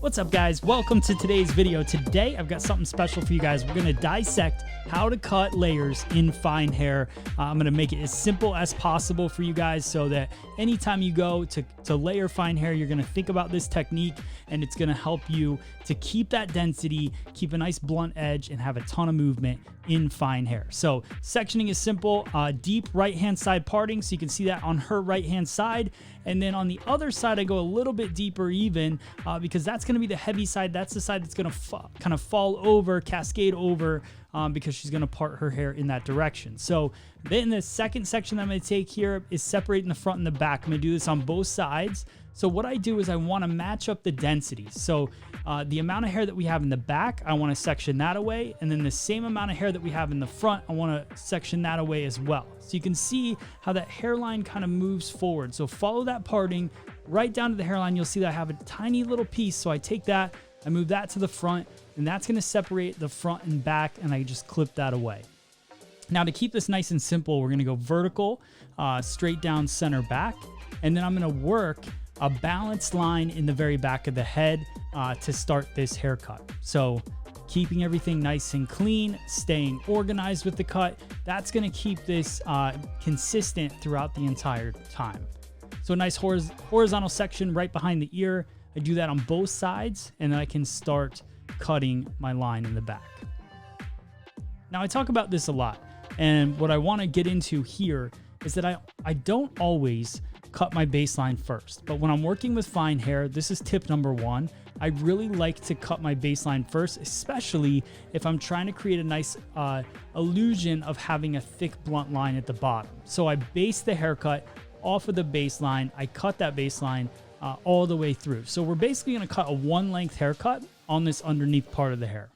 What's up, guys? Welcome to today's video. Today I've got something special for you guys. We're going to dissect how to cut layers in fine hair. I'm going to make it as simple as possible for you guys so that anytime you go to layer fine hair, you're going to think about this technique and it's going to help you to keep that density, keep a nice blunt edge, and have a ton of movement in fine hair. So sectioning is simple, deep right-hand side parting, so you can see that on her right-hand side. And then on the other side, I go a little bit deeper even because that's going to be the heavy side. That's the side that's going to kind of fall over, cascade over, because she's going to part her hair in that direction. So then the second section that I'm going to take here is separating the front and the back. I'm going to do this on both sides. So what I do is I want to match up the densities. So the amount of hair that we have in the back, I want to section that away. And then the same amount of hair that we have in the front, I want to section that away as well. So you can see how that hairline kind of moves forward. So follow that parting right down to the hairline. You'll see that I have a tiny little piece. So I take that, I move that to the front, and that's going to separate the front and back, and I just clip that away. Now to keep this nice and simple, we're going to go vertical, straight down, center, back, and then I'm going to work a balanced line in the very back of the head to start this haircut. So keeping everything nice and clean, staying organized with the cut, that's going to keep this consistent throughout the entire time. So a nice horizontal section right behind the ear. I do that on both sides, and then I can start cutting my line in the back. Now I talk about this a lot, and what I want to get into here is that I don't always cut my baseline first, but when I'm working with fine hair, this is tip number one. I really like to cut my baseline first, especially if I'm trying to create a nice illusion of having a thick blunt line at the bottom. So I base the haircut off of the baseline. I cut that baseline all the way through. So we're basically going to cut a one length haircut on this underneath part of the hair.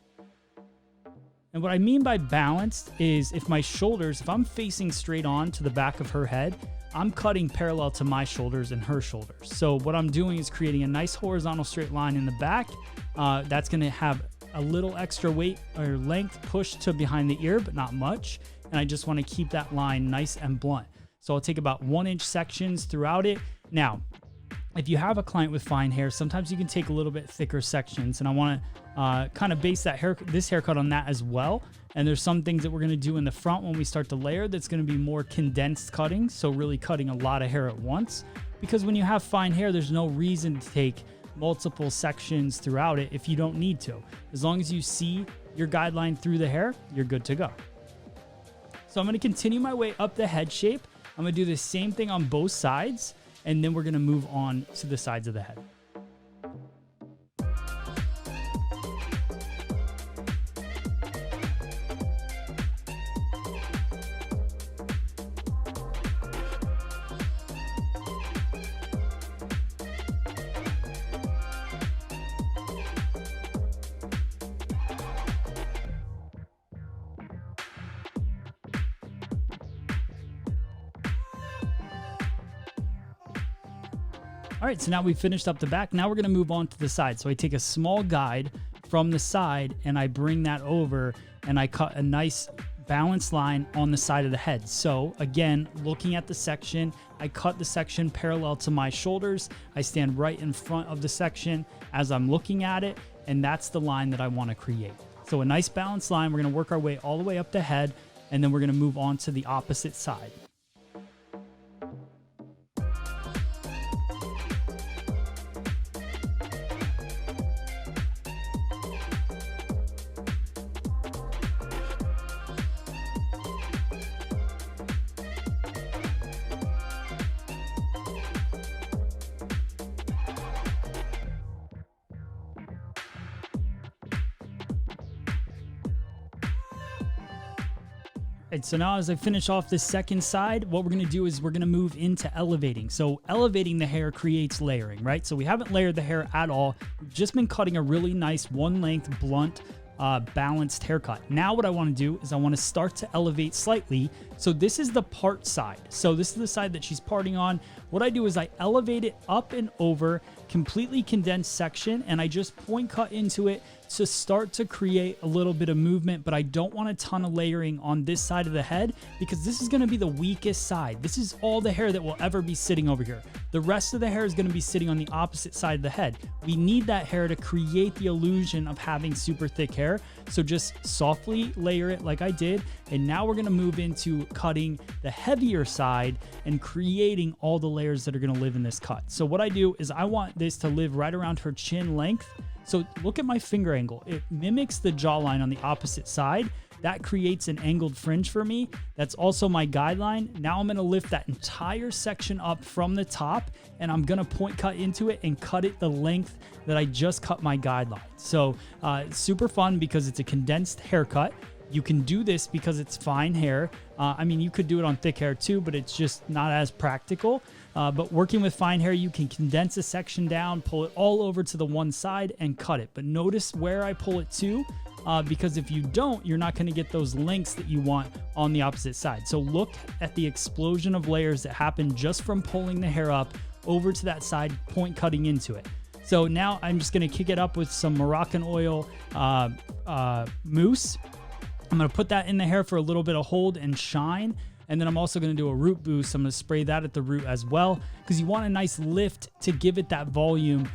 And what I mean by balanced is if I'm facing straight on to the back of her head, I'm cutting parallel to my shoulders and her shoulders. So what I'm doing is creating a nice horizontal straight line in the back. That's going to have a little extra weight or length pushed to behind the ear, but not much. And I just want to keep that line nice and blunt. So I'll take about 1-inch sections throughout it. Now, if you have a client with fine hair, sometimes you can take a little bit thicker sections, and I want to kind of base this haircut on that as well. And there's some things that we're going to do in the front when we start to layer that's going to be more condensed cutting, so really cutting a lot of hair at once. Because when you have fine hair, there's no reason to take multiple sections throughout it if you don't need to. As long as you see your guideline through the hair, you're good to go. So I'm going to continue my way up the head shape. I'm going to do the same thing on both sides, and then we're going to move on to the sides of the head. All right, so now we've finished up the back. Now we're going to move on to the side. So I take a small guide from the side and I bring that over and I cut a nice balanced line on the side of the head. So again, looking at the section, I cut the section parallel to my shoulders. I stand right in front of the section as I'm looking at it, and that's the line that I want to create. So a nice balanced line. We're going to work our way all the way up the head, and then we're going to move on to the opposite side. And so now as I finish off this second side, what we're going to do is we're going to move into elevating. So elevating the hair creates layering, right? So we haven't layered the hair at all. We've just been cutting a really nice one length blunt balanced haircut. Now what I want to do is I want to start to elevate slightly. So this is the part side. So this is the side that she's parting on. What I do is I elevate it up and over, completely condensed section, and I just point cut into it to start to create a little bit of movement, but I don't want a ton of layering on this side of the head because this is going to be the weakest side. This is all the hair that will ever be sitting over here. The rest of the hair is going to be sitting on the opposite side of the head. We need that hair to create the illusion of having super thick hair. So just softly layer it like I did. And now we're going to move into cutting the heavier side and creating all the layers that are going to live in this cut. So what I do is I want this to live right around her chin length. So look at my finger angle. It mimics the jawline on the opposite side. That creates an angled fringe for me. That's also my guideline. Now I'm gonna lift that entire section up from the top, and I'm gonna point cut into it and cut it the length that I just cut my guideline. So super fun because it's a condensed haircut. You can do this because it's fine hair. I mean, you could do it on thick hair too, but it's just not as practical. But working with fine hair, you can condense a section down, pull it all over to the one side and cut it. But notice where I pull it to, because if you don't, you're not gonna get those lengths that you want on the opposite side. So look at the explosion of layers that happen just from pulling the hair up over to that side, point cutting into it. So now I'm just gonna kick it up with some Moroccanoil mousse. I'm gonna put that in the hair for a little bit of hold and shine. And then I'm also gonna do a root boost. I'm gonna spray that at the root as well, because you want a nice lift to give it that volume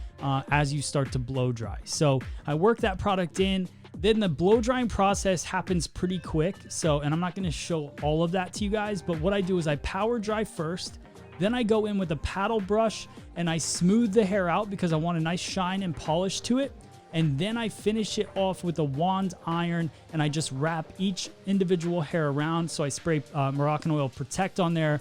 as you start to blow dry. So I work that product in. Then the blow drying process happens pretty quick. So, and I'm not gonna show all of that to you guys, but what I do is I power dry first. Then I go in with a paddle brush and I smooth the hair out because I want a nice shine and polish to it. And then I finish it off with a wand iron and I just wrap each individual hair around. So I spray Moroccanoil Protect on there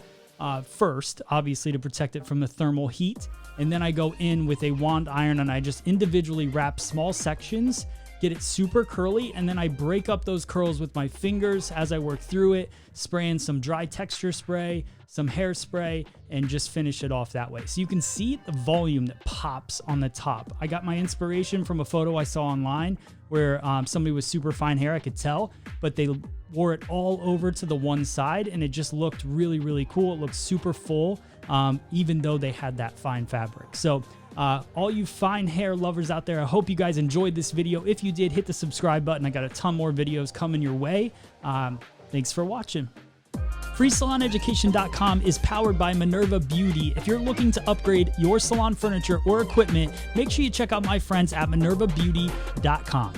first, obviously to protect it from the thermal heat. And then I go in with a wand iron and I just individually wrap small sections, get it super curly, and then I break up those curls with my fingers as I work through it, spraying some dry texture spray, some hairspray, and just finish it off that way. So you can see the volume that pops on the top. I got my inspiration from a photo I saw online where somebody with super fine hair, I could tell, but they wore it all over to the one side and it just looked really, really cool. It looked super full, even though they had that fine fabric. So all you fine hair lovers out there, I hope you guys enjoyed this video. If you did, hit the subscribe button. I got a ton more videos coming your way. Thanks for watching. FreeSalonEducation.com is powered by Minerva Beauty. If you're looking to upgrade your salon furniture or equipment, make sure you check out my friends at MinervaBeauty.com.